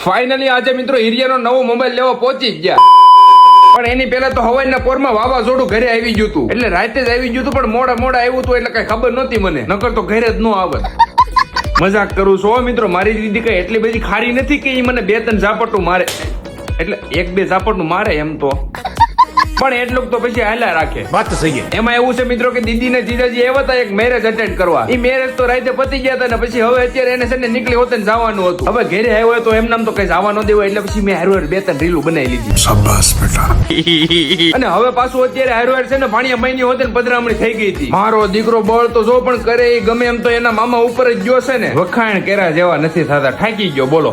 Finally આજે મિત્રો હિરિયાનો નવો મોબાઈલ લેવા પહોંચી જ ગયા, પણ એની પહેલા તો હવાઈના પોરમાં વાવાઝોડું ઘરે આવી ગયું હતું. એટલે રાતે જ આવી ગયું હતું, પણ મોડા આવ્યું હતું એટલે કઈ ખબર નહોતી મને, નકર તો ઘરે જ ન આવત. મજાક કરું છું મિત્રો, મારી દીદી કઈ એટલી બધી ખારી નથી કે એ મને 2-3 ઝાપટું મારે, એટલે 1-2 ઝાપટું મારે એમ તો, પણ એટલું તો પછી હાલ્યા રાખે. વાત તો સહી. એમાં એવું છે મિત્રો કે દીદી ને જીજાજી એવા હતા એક મેરેજ અટેન્ડ કરવા. એ મેરેજ તો રાતે પતી ગયા હતા ને પછી હવે અત્યારે એને છે ને નીકળી હોતે જવાનું હતું. હવે ઘરે આવ્યો તો એમ નામ તો કઈ જવા ન દેવાય, એટલે પછી મેં હારવાર 2-3 રીલું બનાવી લીધી. શાબાશ બેટા. અને હવે પાછું અત્યારે હારવાર છે ને ભાણિયા મહિની હોતે ને પધરામણી થઈ ગઈ હતી. મારો દીકરો બળ તો જો પણ કરે એ ગમે એમ તો એના મામા ઉપર જ ગયો છે ને, વખાણ કર્યા જેવા નથી થતા, થાકી ગયો બોલો.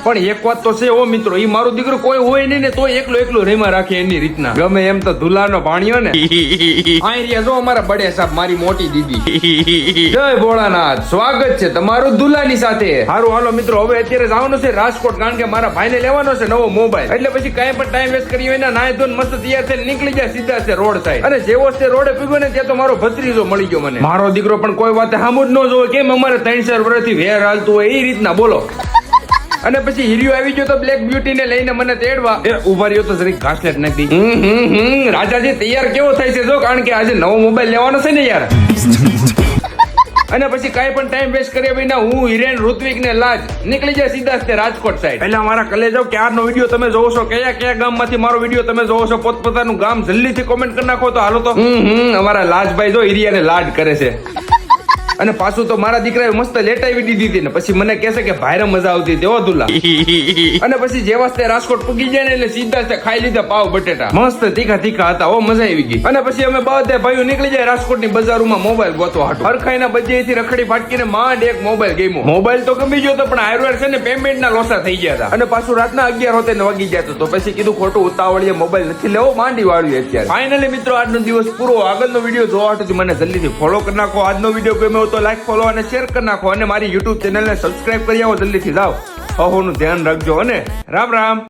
પણ એક વાત તો છે ઓ મિત્રો, ઈ મારો દીકરો કોઈ હોય નહીં ને તો એકલો રેમાં રાખે એની રીતના, ગમે એમ તો ધુલાનો ભાણ્યો ને. આયરિયા જો અમારા બડે સાહેબ, મારી મોટી દીદી. જય ભોળાનાથ, સ્વાગત છે તમારું ધુલાની સાથે. હારું હાલો મિત્રો, હવે અત્યારે જવાનું છે રાજકોટ, કારણ કે મારા ભાઈને લેવાનો છે નવો મોબાઈલ. એટલે પછી કઈ પણ ટાઈમ વેસ્ટ કરી હોય ને, નાય ધોઈને મસ્ત તૈયાર થઈને નીકળી જાય સીધા છે રોડ સાઈડ. અને જેવો છે રોડે પીગો ને ત્યાં તો મારો ભત્રીજો મળી ગયો મને. મારો દીકરો પણ કોઈ વાત સામું જ ન જોવે, કેમ અમારે 3-4 વર્ષથી વેર હાલતું હોય એ રીતના બોલો. અને પછી હીરિયો આવી ગયો તો બ્લેક બ્યુટી ને લઈને મને તેડવા. ઉભા રહ્યો તો જરીક ઘાસલેટ નાખી. રાજાજી તૈયાર કેવો થાય છે જો, કારણ કે આજે નવો મોબાઈલ લેવાનો છે ને યાર. અને પછી કઈ પણ ટાઈમ વેસ્ટ કર્યા વિના હું હિરેન, ઋત્વિક ને લાજ નીકળી જાય સીધા રાજકોટ સાઈડ. પહેલા મારા કલેજો ક્યારનો વિડીયો તમે જોવો છો, કયા ગામમાંથી મારો વિડીયો તમે જોવો છો, પોતપોતાનું ગામ જલ્દીથી કોમેન્ટ કરી નાખો તો હાલો તો. અમારા લાજભાઈ જો હિરિયાને લાડ કરે છે. અને પાછું તો મારા દીકરાએ મસ્ત લેટાવી દીધી હતી ને પછી મને કહેશે કે ભાઈરે મજા આવતી હતી હો દુલા. અને પછી જેવા તે રાજકોટ પૂગી જાય ને એટલે સીધા તે ખાઈ લીધા પાવ બટેટા, મસ્ત તીખા હતા. ઓ મજા આવી ગઈ. અને પછી અમે બધા ભાઈઓ નીકળી જાય રાજકોટની બજારોમાં મોબાઈલ ગોતવા હાટુ. હરખાઈના બજેથી રખડી ફાટકીને માંડ એક મોબાઈલ ગમ્યો. મોબાઈલ તો ગમી ગયો તો પણ હાર્ડવેર છે ને પેમેન્ટ ના લોસા થઈ ગયા હતા. અને પાછું રાતના 11 હોતે વાગી જતો તો પછી કીધું ખોટું ઉતાવળીએ મોબાઈલ નથી લેવો, માંડી વાળ્યું અત્યારે. ફાઇનલી મિત્રો આજનો દિવસ પૂરો. આગળનો વિડીયો જોવા હાટુ મને જલ્દીથી ફોલો કરી નાખો. આજનો વિડીયો ગમ્યો તો લાઈક, ફોલો અને શેર કરી નાખો. અને મારી YouTube ચેનલને સબસ્ક્રાઇબ કરી આવો જલ્દીથી. જાઓ, અહોનું ધ્યાન રાખજો અને રામ રામ.